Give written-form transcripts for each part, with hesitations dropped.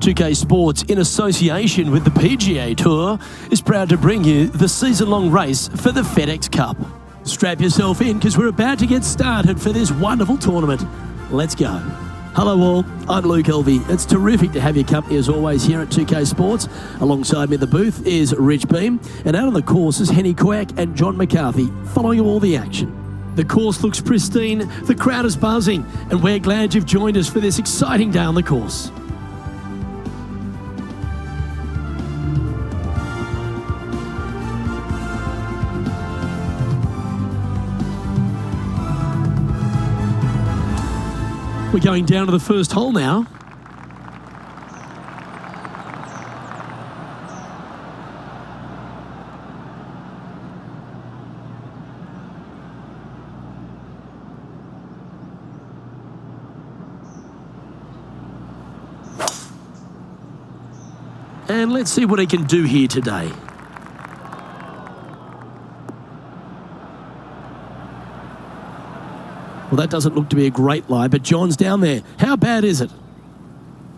2K Sports, in association with the PGA Tour, is proud to bring you the season-long race for the FedEx Cup. Strap yourself in because we're about to get started for this wonderful tournament. Let's go. Hello all, I'm Luke Elvey. It's terrific to have your company as always here at 2K Sports. Alongside me in the booth is Rich Beam, and out on the course is Henny Quack and John McCarthy following all the action. The course looks pristine, the crowd is buzzing, and we're glad you've joined us for this exciting day on the course. We're going down to the first hole now. And let's see what he can do here today. Well, that doesn't look to be a great lie, but John's down there. How bad is it?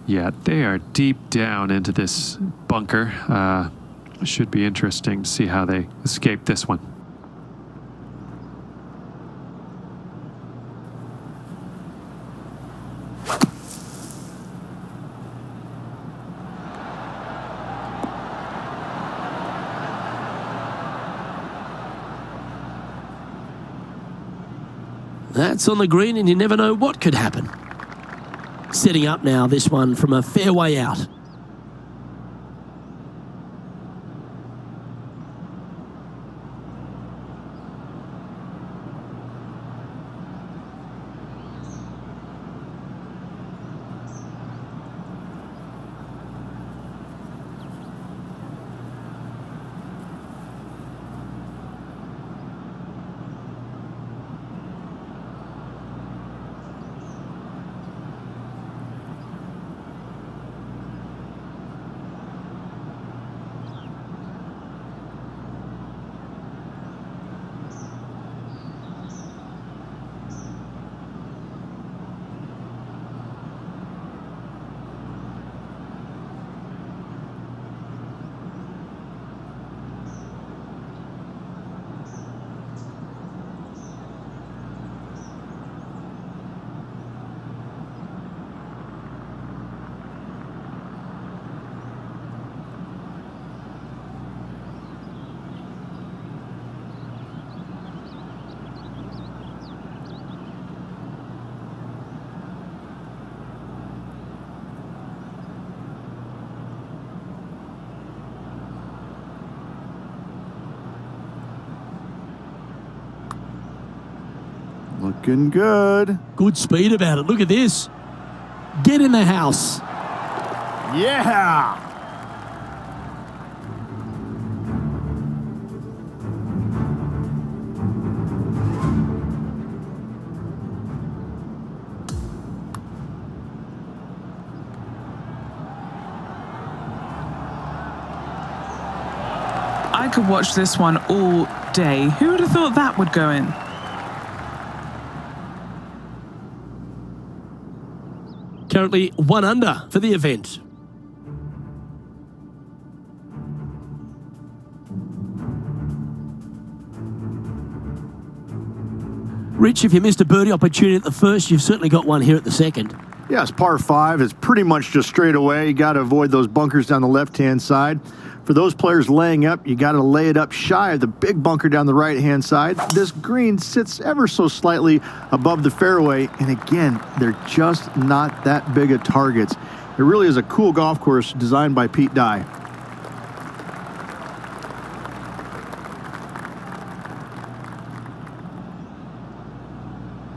Yeah, they are deep down into this bunker. Should be interesting to see how they escape this one. That's on the green, and you never know what could happen. Setting up now, this one from a fairway out. Looking good. Good speed about it. Look at this. Get in the house. Yeah! I could watch this one all day. Who would have thought that would go in? Currently 1 under for the event. Rich, if you missed a birdie opportunity at the first, you've certainly got one here at the second. Yeah, it's par 5. It's pretty much just straight away. You got to avoid those bunkers down the left-hand side. For those players laying up, you got to lay it up shy of the big bunker down the right-hand side. This green sits ever so slightly above the fairway, and again, they're just not that big of targets. It really is a cool golf course designed by Pete Dye.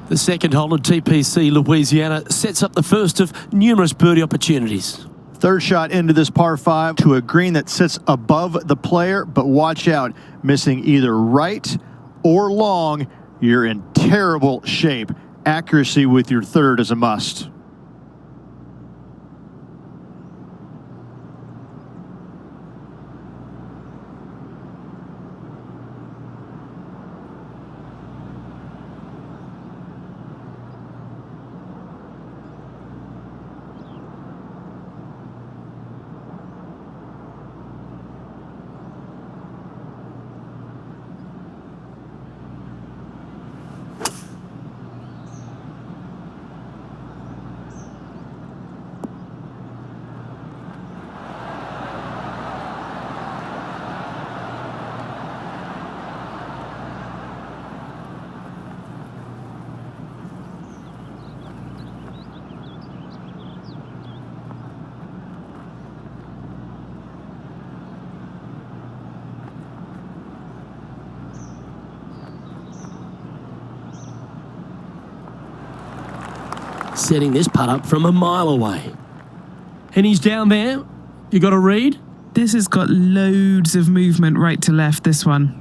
The second hole at TPC Louisiana sets up the first of numerous birdie opportunities. Third shot into this par 5 to a green that sits above the player, but watch out, missing either right or long, you're in terrible shape. Accuracy with your third is a must. setting this putt up from a mile away. And he's down there. You got a read? This has got loads of movement right to left, this one.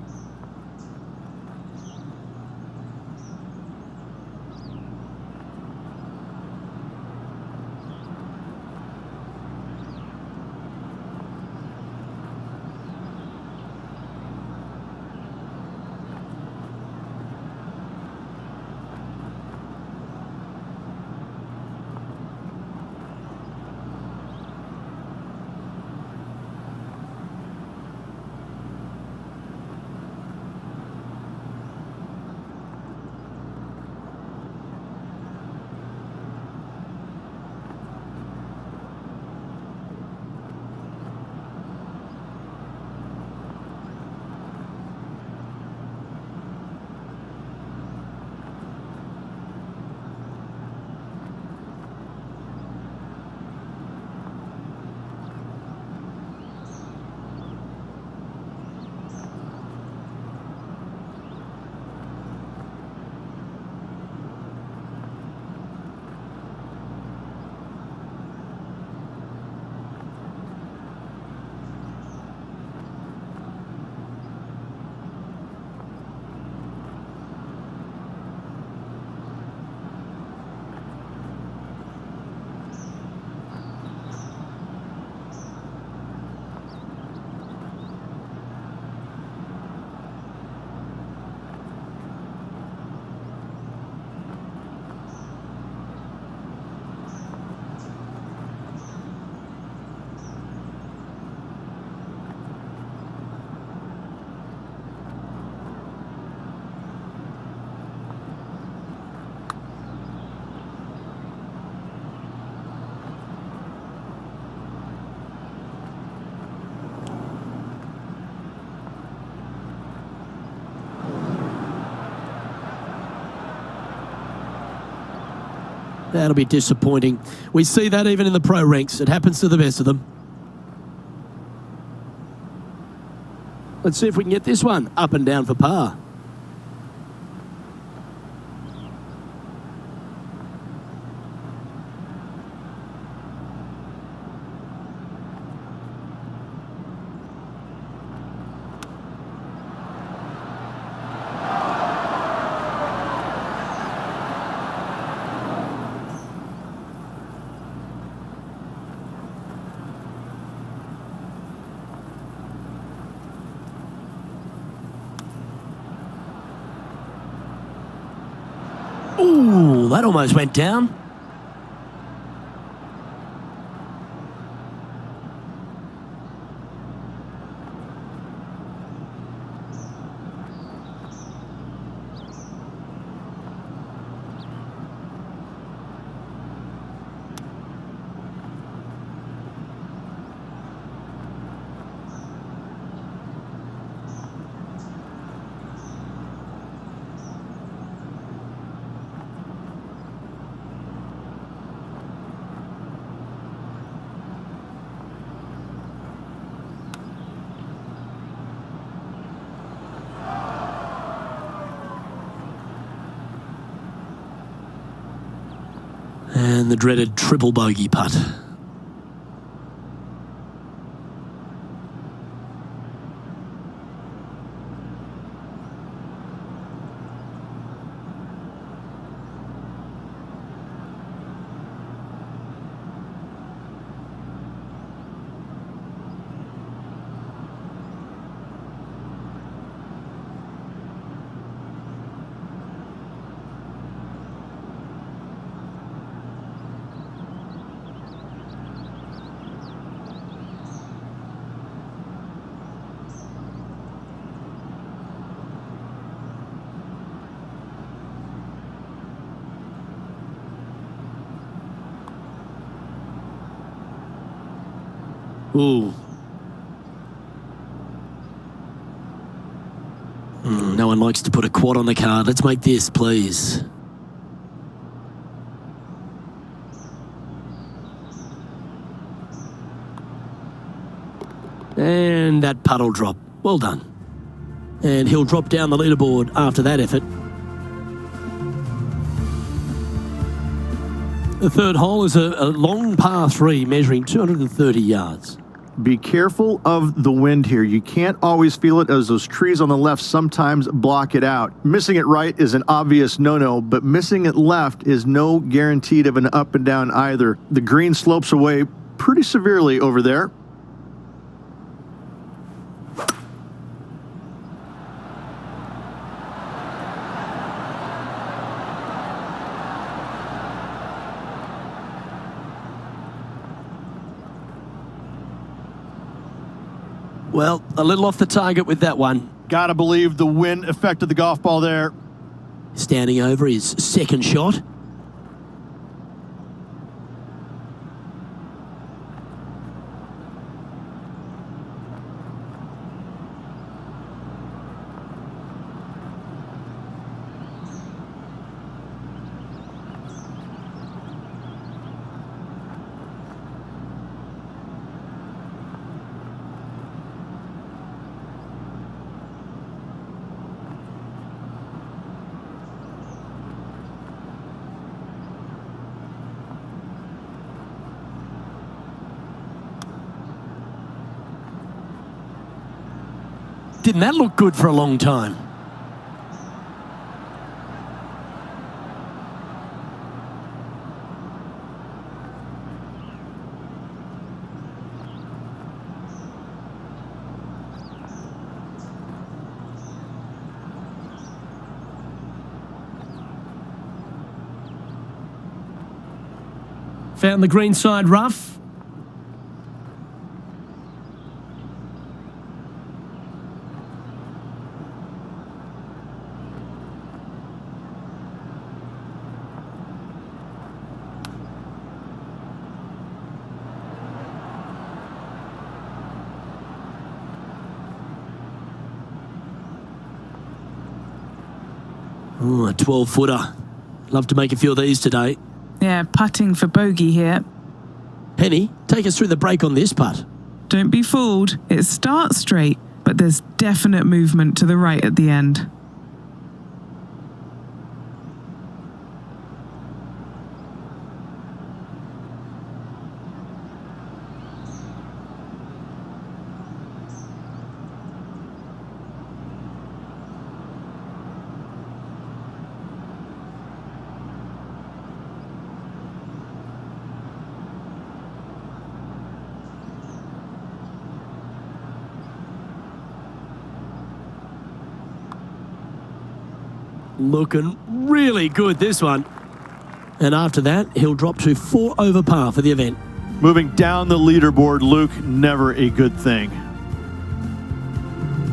That'll be disappointing. We see that even in the pro ranks. It happens to the best of them. Let's see if we can get this one up and down for par. Ooh, that almost went down. And the dreaded triple bogey putt. Ooh. No one likes to put a quad on the card. Let's make this, please. And that putt'll drop. Well done. And he'll drop down the leaderboard after that effort. The third hole is a long par 3 measuring 230 yards. Be careful of the wind here. You can't always feel it as those trees on the left sometimes block it out. Missing it right is an obvious no-no, but missing it left is no guaranteed of an up and down either. The green slopes away pretty severely over there. Well, a little off the target with that one. Gotta believe the wind affected the golf ball there. Standing over his second shot. Didn't that look good for a long time? Found the green side rough. Oh, a 12-footer. Love to make a few of these today. Yeah, putting for bogey here. Penny, take us through the break on this putt. Don't be fooled. It starts straight, but there's definite movement to the right at the end. Looking really good, this one. And after that, he'll drop to 4 over par for the event. Moving down the leaderboard, Luke, never a good thing.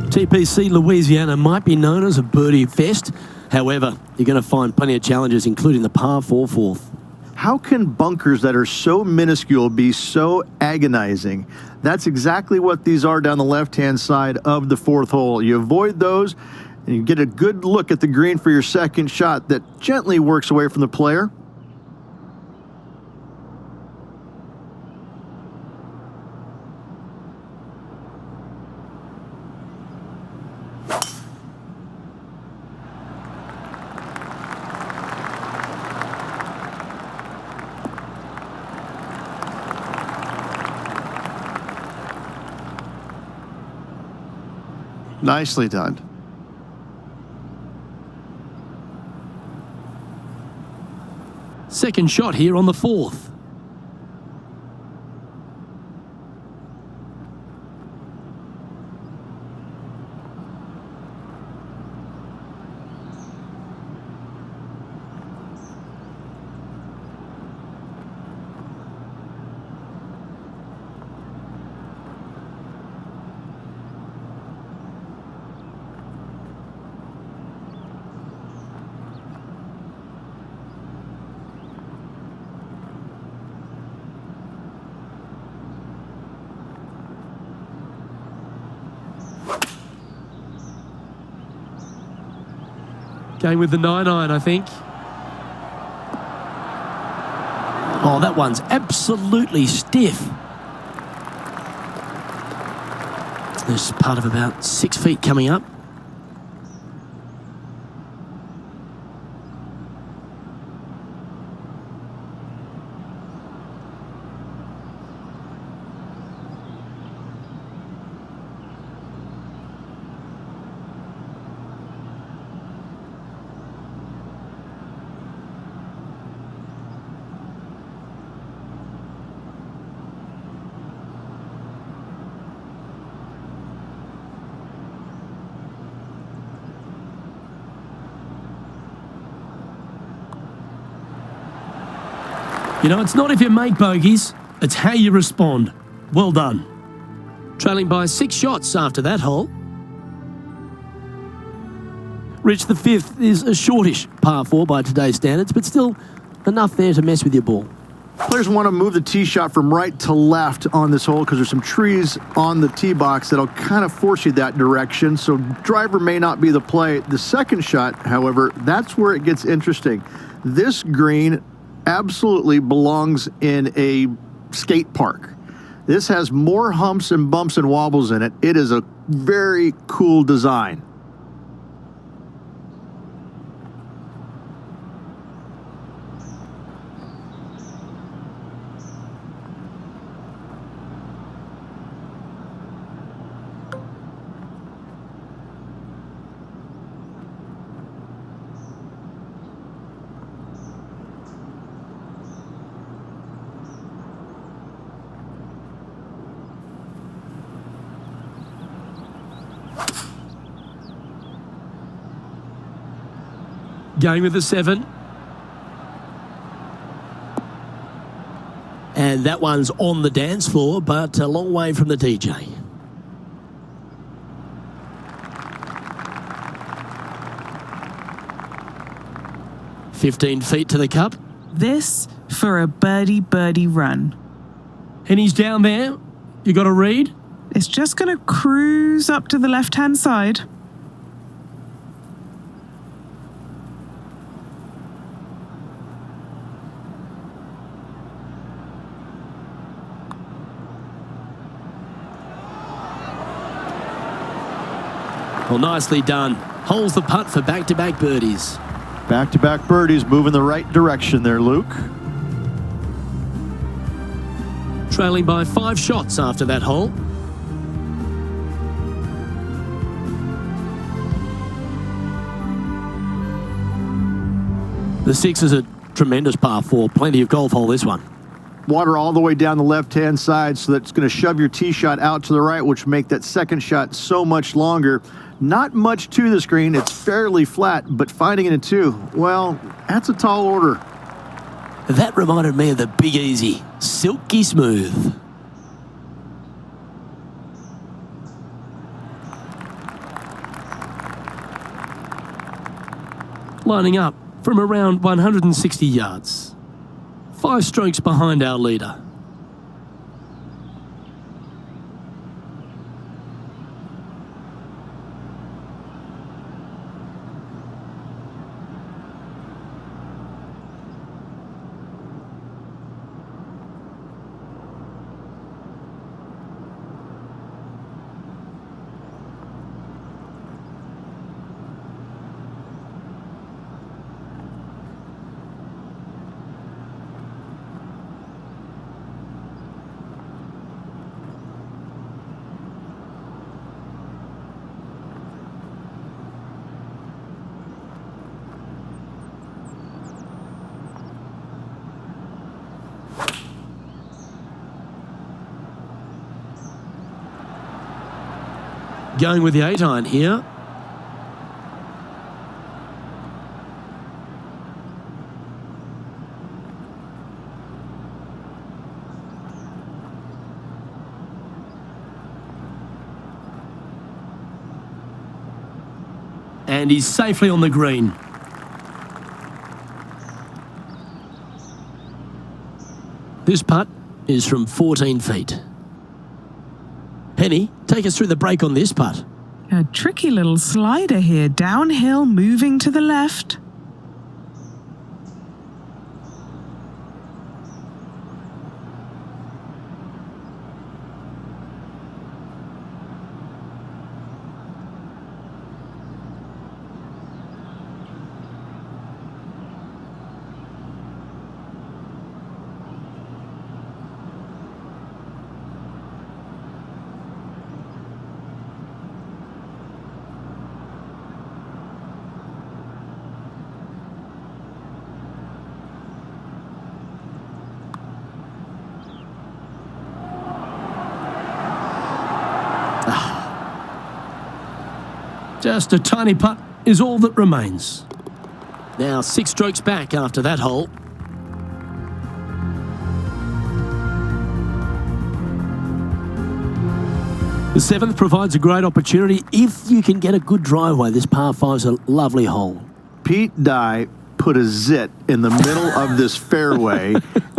TPC Louisiana might be known as a birdie fest. However, you're going to find plenty of challenges, including the par 4 fourth. How can bunkers that are so minuscule be so agonizing? That's exactly what these are down the left-hand side of the fourth hole. You avoid those, and you get a good look at the green for your second shot that gently works away from the player. Nicely done. Second shot here on the fourth. Going with the 9-iron, I think. Oh, that one's absolutely stiff. There's part of about 6 feet coming up. You know, it's not if you make bogeys, it's how you respond. Well done. Trailing by 6 shots after that hole. Rich, the 5th is a shortish par 4 by today's standards, but still enough there to mess with your ball. Players want to move the tee shot from right to left on this hole because there's some trees on the tee box that'll kind of force you that direction, so driver may not be the play. The second shot, however, that's where it gets interesting. This green absolutely belongs in a skate park. This has more humps and bumps and wobbles in it. It is a very cool design. Going with the 7. And that one's on the dance floor, but a long way from the DJ. "15 feet to the cup." This for a birdie run. And he's down there. You got a read? It's just going to cruise up to the left-hand side. Well, nicely done. Holds the putt for back-to-back birdies. Back-to-back birdies, moving the right direction there, Luke. Trailing by 5 shots after that hole. The 6 is a tremendous par 4. Plenty of golf hole, this one. Water all the way down the left-hand side, so that's going to shove your tee shot out to the right, which will make that second shot so much longer. Not much to the screen. It's fairly flat, but finding it in 2, well, that's a tall order. That reminded me of the Big Easy. Silky smooth. Lining up from around 160 yards. 5 strokes behind our leader. Going with the 8-iron here. And he's safely on the green. This putt is from 14 feet. Penny, take us through the break on this putt. A tricky little slider here, downhill, moving to the left. Just a tiny putt is all that remains. Now 6 strokes back after that hole. The 7th provides a great opportunity if you can get a good driveway. This par 5's a lovely hole. Pete Dye put a zit in the middle of this fairway,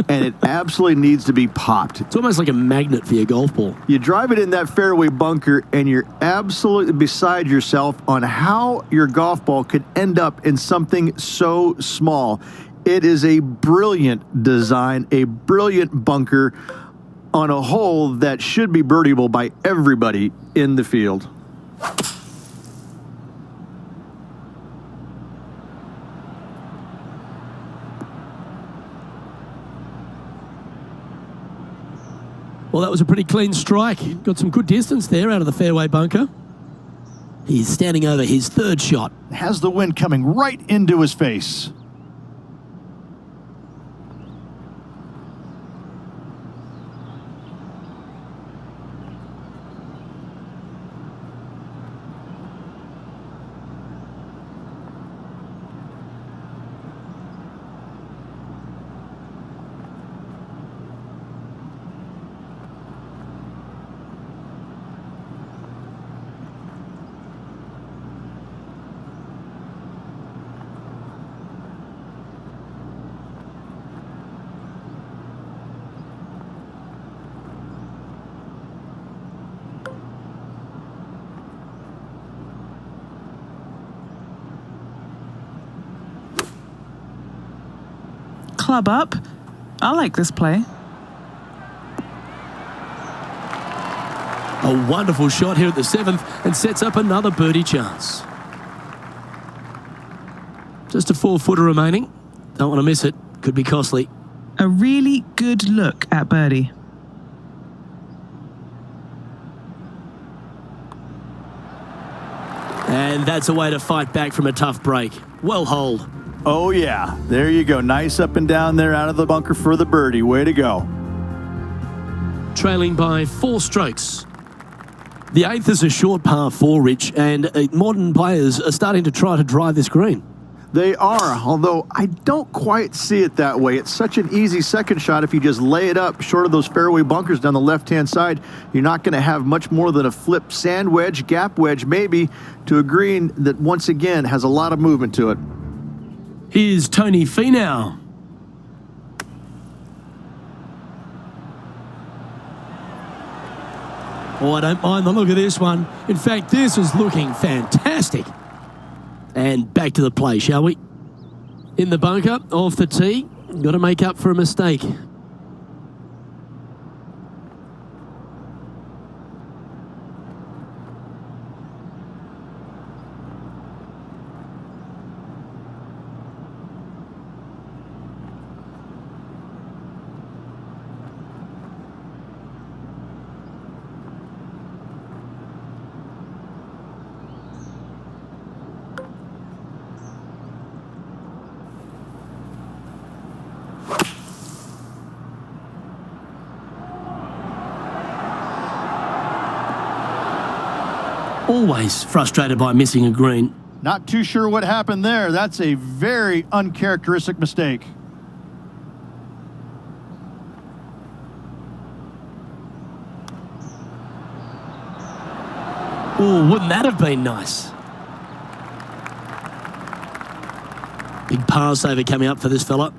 and it absolutely needs to be popped. It's almost like a magnet for your golf ball. You drive it in that fairway bunker, and you're absolutely beside yourself on how your golf ball could end up in something so small. It is a brilliant design, a brilliant bunker on a hole that should be birdieable by everybody in the field. Well, that was a pretty clean strike. Got some good distance there out of the fairway bunker. He's standing over his 3rd shot. Has the wind coming right into his face. Club up. I like this play. A wonderful shot here at the 7th and sets up another birdie chance. Just a 4-footer remaining. Don't want to miss it. Could be costly. A really good look at birdie. And that's a way to fight back from a tough break. Well holed. Oh, yeah. There you go. Nice up and down there out of the bunker for the birdie. Way to go. Trailing by 4 strokes. The 8th is a short par 4, Rich, and modern players are starting to try to drive this green. They are, although I don't quite see it that way. It's such an easy second shot if you just lay it up short of those fairway bunkers down the left-hand side. You're not going to have much more than a flip sand wedge, gap wedge maybe, to a green that once again has a lot of movement to it. Here's Tony Finau. Oh, I don't mind the look of this one. In fact, this is looking fantastic. And back to the play, shall we? In the bunker, off the tee. Got to make up for a mistake. Always frustrated by missing a green. Not too sure what happened there. That's a very uncharacteristic mistake. Oh, wouldn't that have been nice? Big par saver coming up for this fella.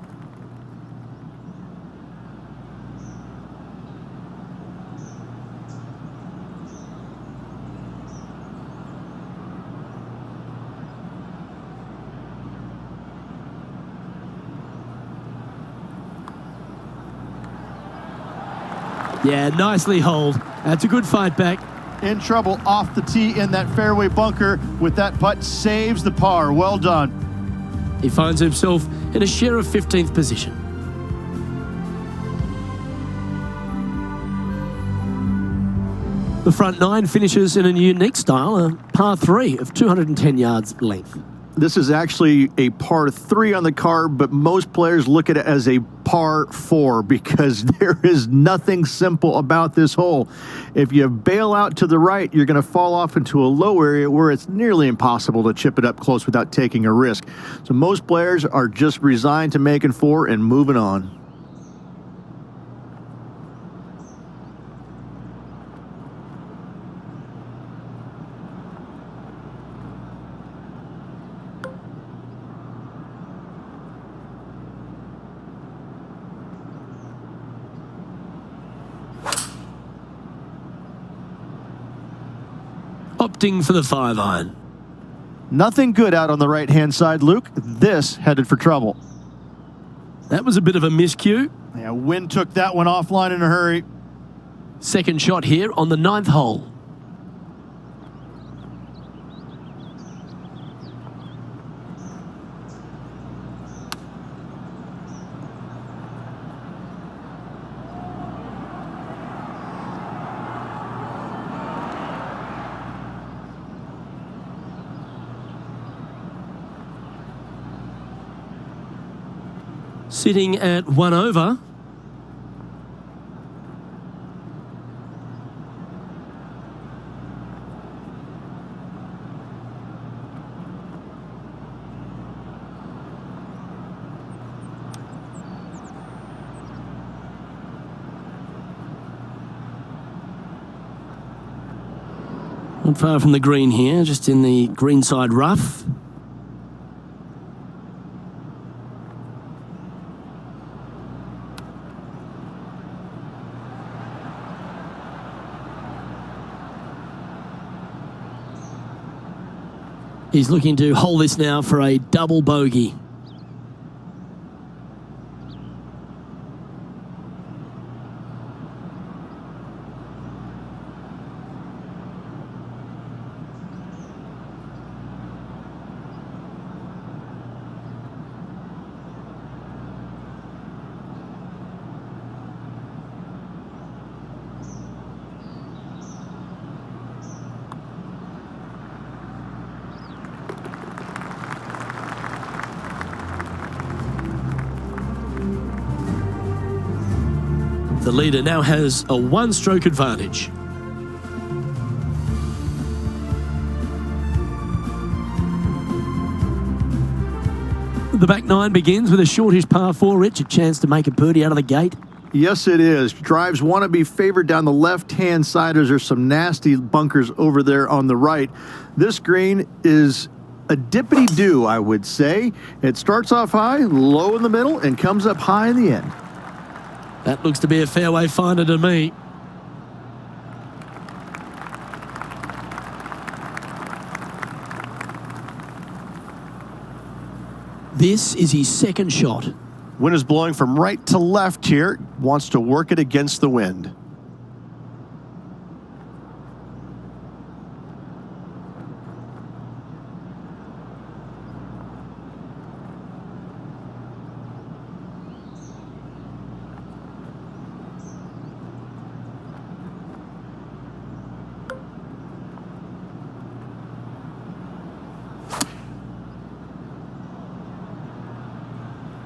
Yeah, nicely holed. That's a good fight back. In trouble off the tee in that fairway bunker with that putt, saves the par. Well done. He finds himself in a share of 15th position. The front 9 finishes in a unique style, a par 3 of 210 yards length. This is actually a par 3 on the card, but most players look at it as a par 4 because there is nothing simple about this hole. If you bail out to the right, you're going to fall off into a low area where it's nearly impossible to chip it up close without taking a risk. So most players are just resigned to making 4 and moving on. opting for the 5-iron. Nothing good out on the right-hand side, Luke. This headed for trouble. That was a bit of a miscue. Yeah, wind took that one offline in a hurry. Second shot here on the 9th hole. Sitting at 1 over. Not far from the green here, just in the greenside rough. He's looking to hold this now for a double bogey. The leader now has a one-stroke advantage. The back nine begins with a shortish par 4, Rich, a chance to make a birdie out of the gate. Yes, it is. Drives want to be favored down the left-hand side as there's some nasty bunkers over there on the right. This green is a dippity-do, I would say. It starts off high, low in the middle, and comes up high in the end. That looks to be a fairway finder to me. This is his second shot. Wind is blowing from right to left here. Wants to work it against the wind.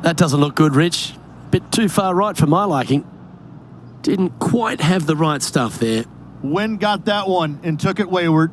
That doesn't look good, Rich. Bit too far right for my liking. Didn't quite have the right stuff there. Wind got that one and took it wayward.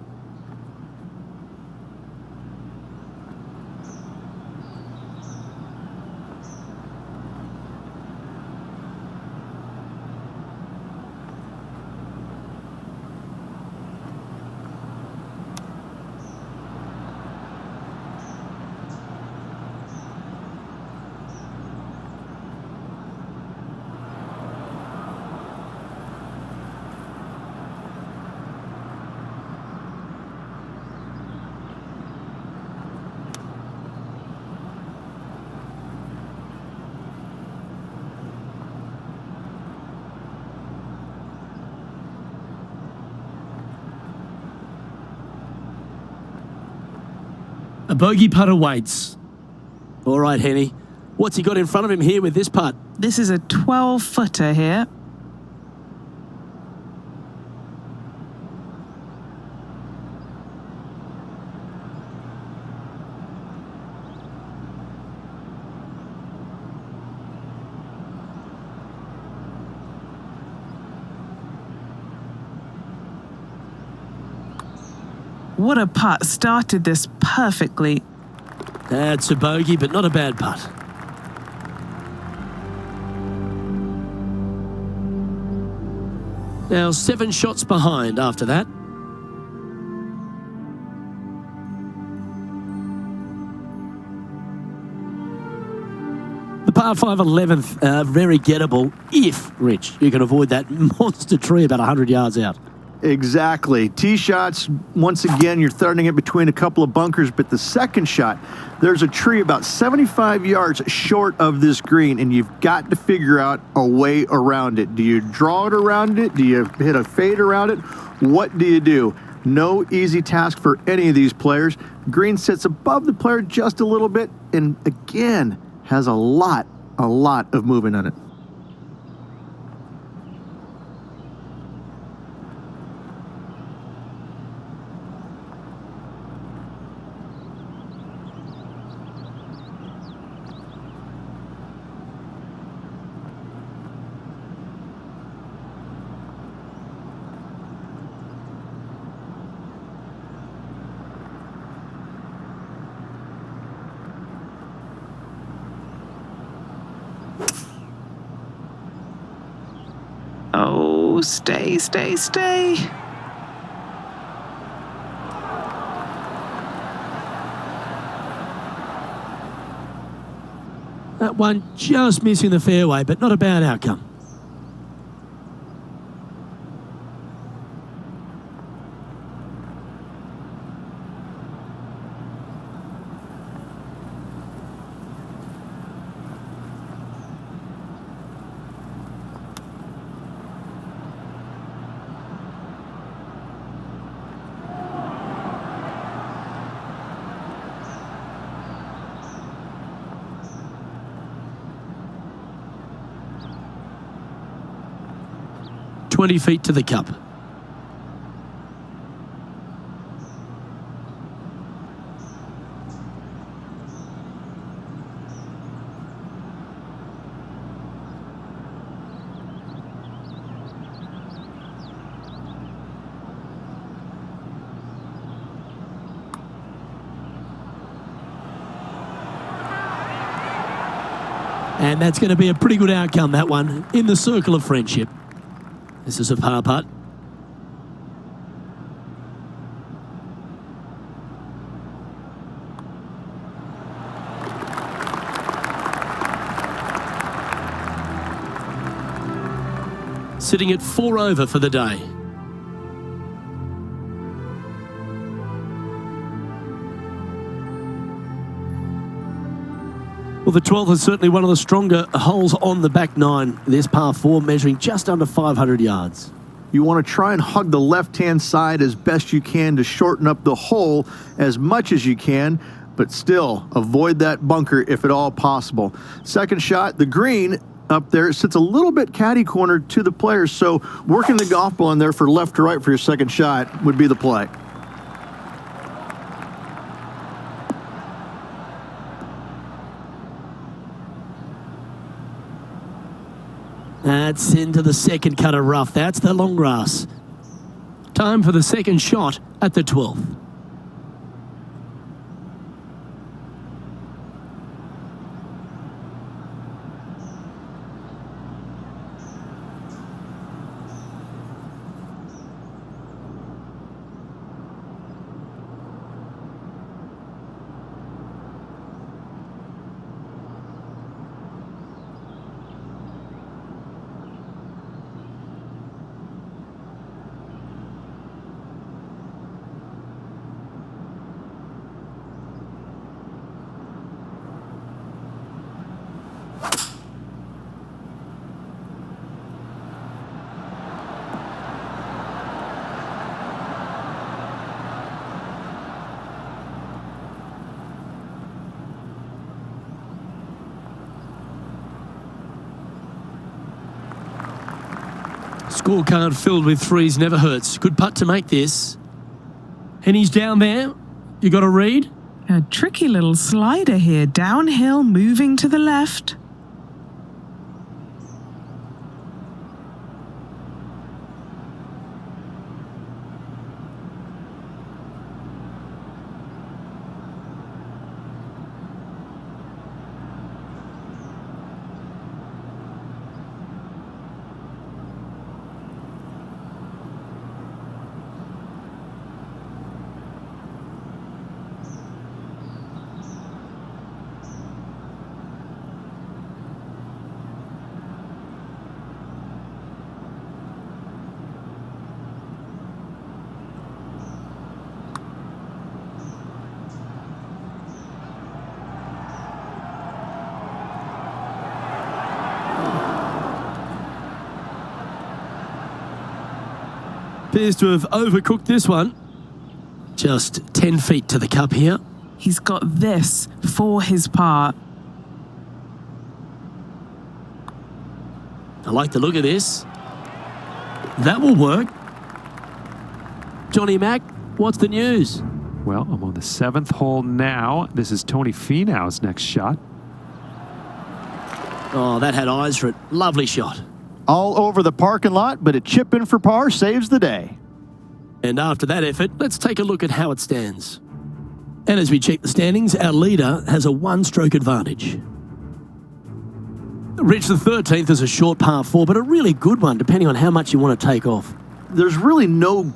A bogey putt awaits. All right, Henny. What's he got in front of him here with this putt? This is a 12-footer here. What a putt. Started this perfectly. That's a bogey, but not a bad putt. Now 7 shots behind after that. The par 5 11th, very gettable if, Rich, you can avoid that monster tree about 100 yards out. Exactly. Tee shots, once again, you're throwing it between a couple of bunkers, but the second shot, there's a tree about 75 yards short of this green, and you've got to figure out a way around it. Do you draw it around it? Do you hit a fade around it? What do you do? No easy task for any of these players. Green sits above the player just a little bit, and again, has a lot of movement on it. Oh, stay. That one just missing the fairway, but not a bad outcome. "20 feet to the cup." And that's going to be a pretty good outcome, that one, in the circle of friendship. This is a par putt. Sitting at 4 over for the day. Well, the 12th is certainly one of the stronger holes on the back nine. This par 4 measuring just under 500 yards. You want to try and hug the left-hand side as best you can to shorten up the hole as much as you can, but still avoid that bunker if at all possible. Second shot, the green up there sits a little bit caddy-cornered to the players, so working the golf ball in there for left to right for your second shot would be the play. That's into the second cut of rough. That's the long grass. Time for the second shot at the 12th. Scorecard filled with threes never hurts. Good putt to make this. And he's down there. You got a read? A tricky little slider here, downhill, moving to the left. appears to have overcooked this one. Just 10 feet to the cup here. He's got this for his part. I like the look of this. That will work. Johnny Mack, what's the news? Well, I'm on the 7th hole now. This is Tony Finau's next shot. Oh, that had eyes for it. Lovely shot. All over the parking lot, but a chip in for par saves the day. And after that effort, let's take a look at how it stands. And as we check the standings, our leader has a one-stroke advantage. Rich, the 13th is a short par 4, but a really good one, depending on how much you want to take off. There's really no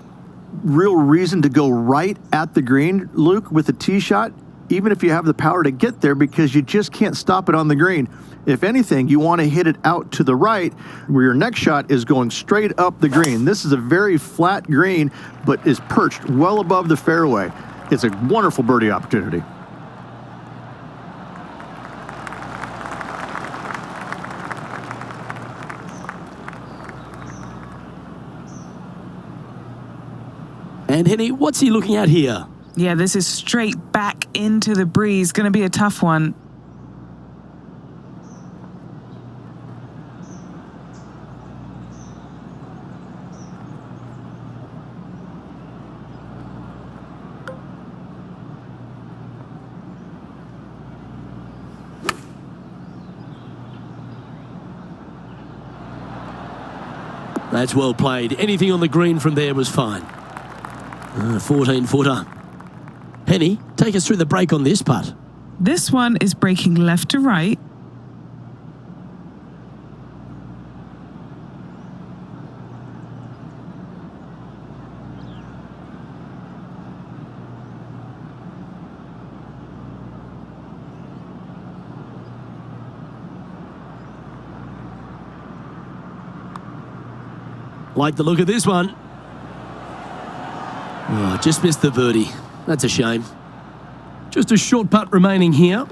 real reason to go right at the green, Luke, with a tee shot, even if you have the power to get there, because you just can't stop it on the green. If anything, you want to hit it out to the right, where your next shot is going straight up the green. This is a very flat green, but is perched well above the fairway. It's a wonderful birdie opportunity. And Henny, what's he looking at here? Yeah, this is straight back into the breeze. Going to be a tough one. That's well played. Anything on the green from there was fine. 14-footer. Henny, take us through the break on this putt. This one is breaking left to right. Like the look of this one. Oh, just missed the birdie. That's a shame. Just a short putt remaining here.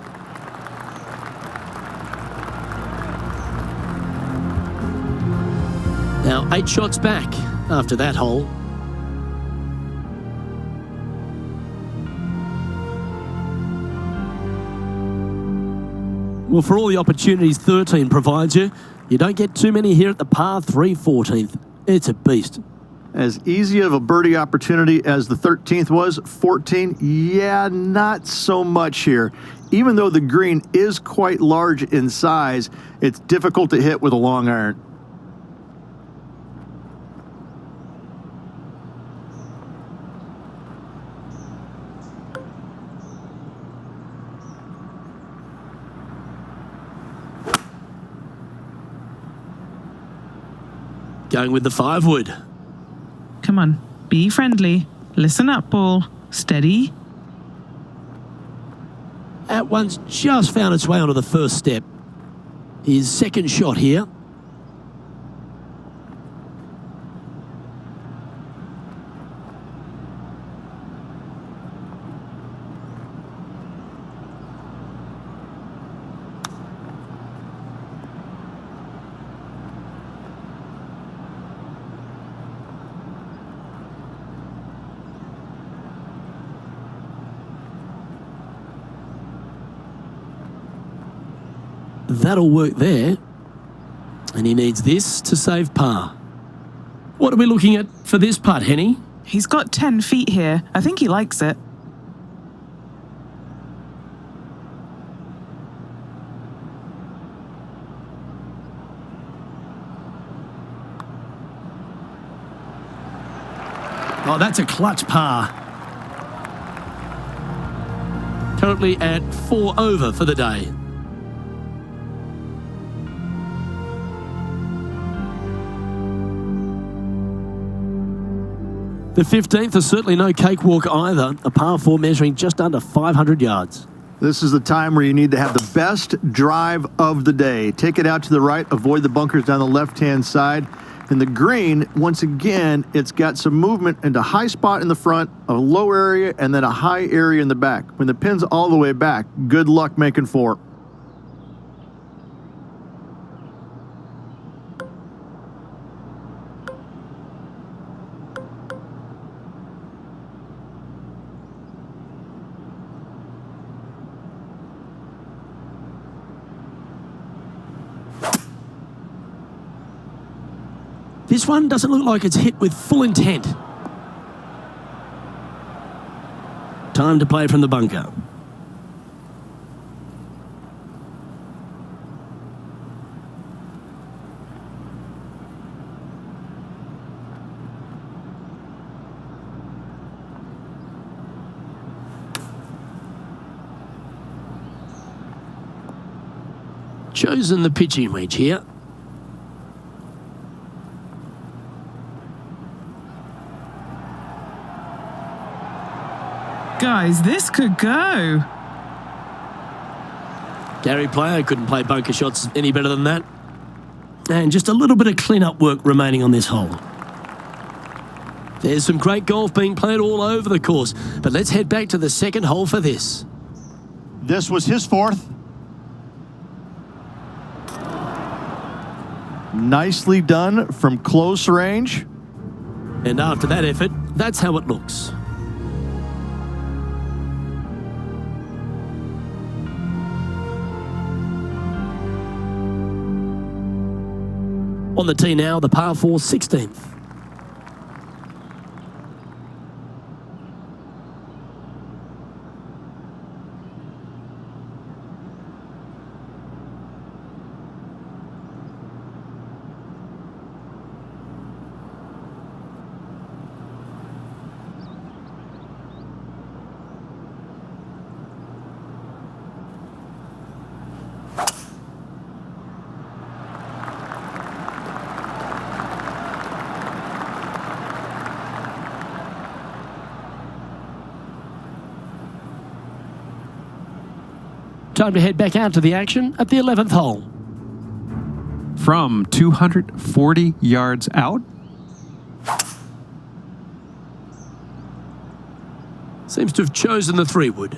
Now 8 shots back after that hole. Well, for all the opportunities 13 provides you, you don't get too many here at the par 3 14th. It's a beast. As easy of a birdie opportunity as the 13th was, 14, yeah, not so much here. Even though the green is quite large in size, it's difficult to hit with a long iron. Going with the 5-wood. Come on, be friendly. Listen up, ball. Steady. That one's just found its way onto the first step. His second shot here. That'll work there. And he needs this to save par. What are we looking at for this putt, Henny? He's got 10 feet here. I think he likes it. Oh, that's a clutch par. Currently at 4 over for the day. The 15th is certainly no cakewalk either, a par 4 measuring just under 500 yards. This is the time where you need to have the best drive of the day. Take it out to the right, avoid the bunkers down the left-hand side. And the green, once again, it's got some movement into a high spot in the front, a low area, and then a high area in the back. When the pin's all the way back, good luck making 4. This one doesn't look like it's hit with full intent. Time to play from the bunker. Chosen the pitching wedge here. Guys, this could go. Gary Player couldn't play bunker shots any better than that. And just a little bit of clean-up work remaining on this hole. There's some great golf being played all over the course, but let's head back to the second hole for this. This was his fourth. Nicely done from close range. And after that effort, that's how it looks. On the tee now, the par 4 16th. Time to head back out to the action at the 11th hole. From 240 yards out. Seems to have chosen the 3-wood.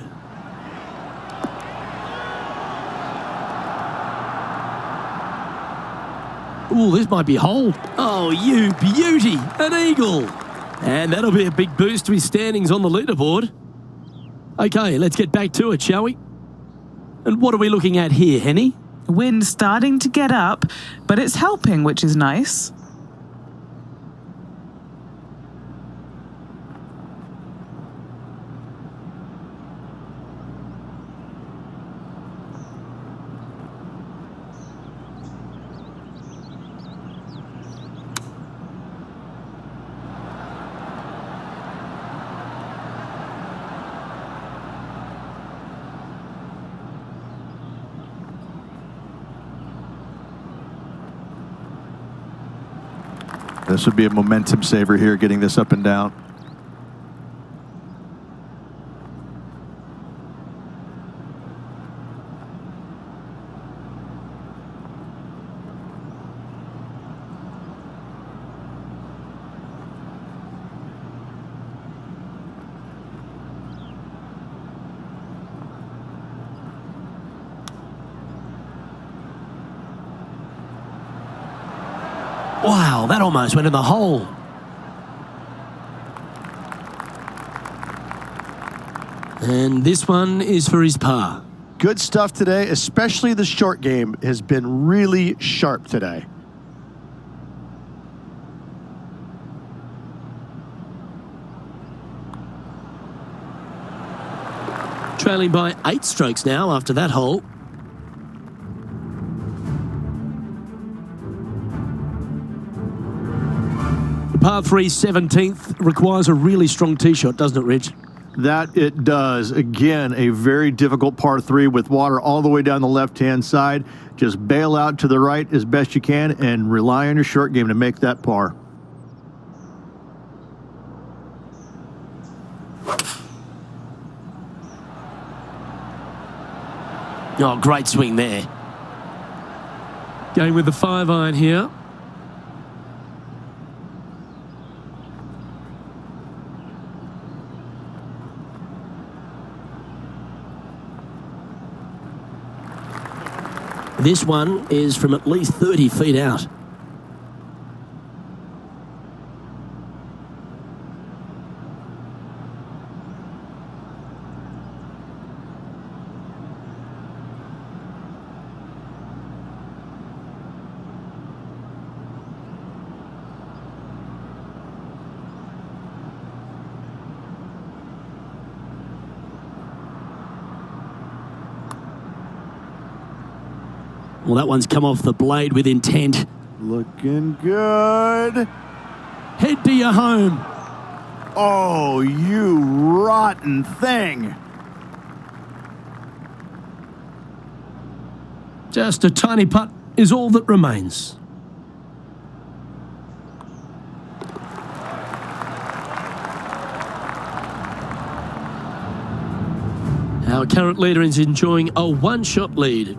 Ooh, this might be a hole. Oh, you beauty, an eagle. And that'll be a big boost to his standings on the leaderboard. Okay, let's get back to it, shall we? And what are we looking at here, Henny? Wind starting to get up, but it's helping, which is nice. This would be a momentum saver here, getting this up and down. Wow, that almost went in the hole. And this one is for his par. Good stuff today, especially the short game has been really sharp today. Trailing by 8 strokes now after that hole. Par 3 17th requires a really strong tee shot, doesn't it, Rich? That it does. Again, a very difficult par 3 with water all the way down the left-hand side. Just bail out to the right as best you can and rely on your short game to make that par. Oh, great swing there. Going with the 5-iron here. This one is from at least 30 feet out. Well, that one's come off the blade with intent. Looking good. Head to your home. Oh, you rotten thing. Just a tiny putt is all that remains. Our current leader is enjoying a one-shot lead.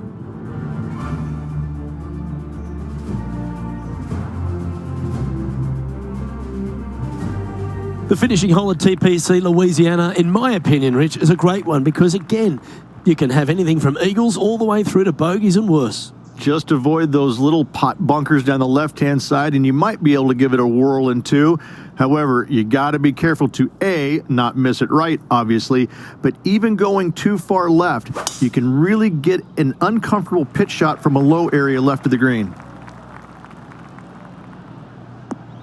The finishing hole at TPC Louisiana, in my opinion, Rich, is a great one because, again, you can have anything from eagles all the way through to bogeys and worse. Just avoid those little pot bunkers down the left-hand side, and you might be able to give it a whirl in two. However, you got to be careful to, A, not miss it right, obviously, but even going too far left, you can really get an uncomfortable pitch shot from a low area left of the green.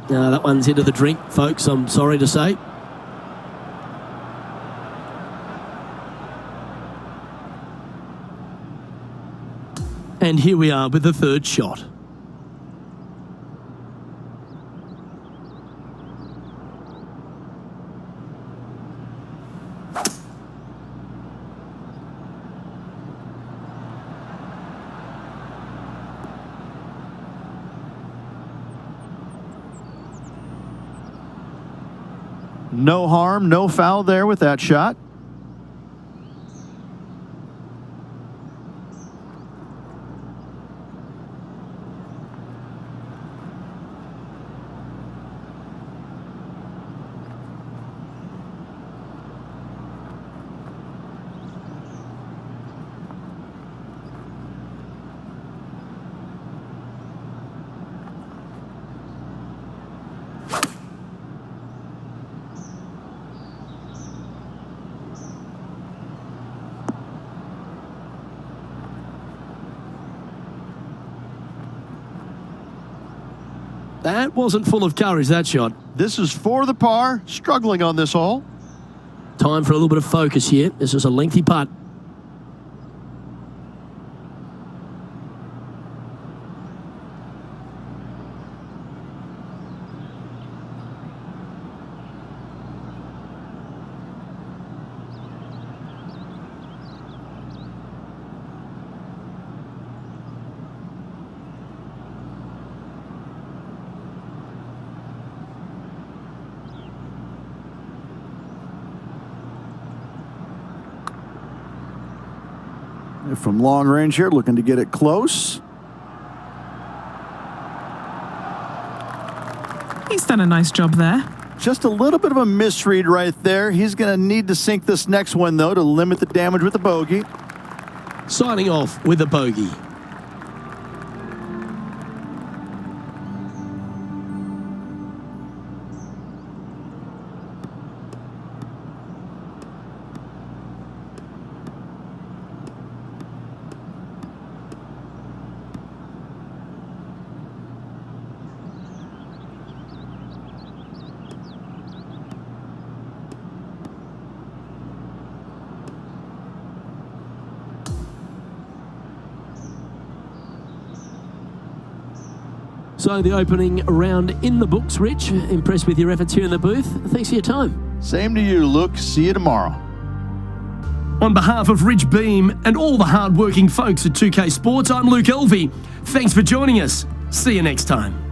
That one's into the drink, folks, I'm sorry to say. And here we are with the third shot. No harm, no foul there with that shot. That wasn't full of courage, that shot. This is for the par, struggling on this hole. Time for a little bit of focus here. This is a lengthy putt. From long range here, looking to get it close. He's done a nice job there. Just a little bit of a misread right there. He's going to need to sink this next one, though, to limit the damage with the bogey. Signing off with a bogey. So the opening round in the books, Rich. Impressed with your efforts here in the booth. Thanks for your time. Same to you, Luke. See you tomorrow. On behalf of Rich Beam and all the hard-working folks at 2K Sports, I'm Luke Elvey. Thanks for joining us. See you next time.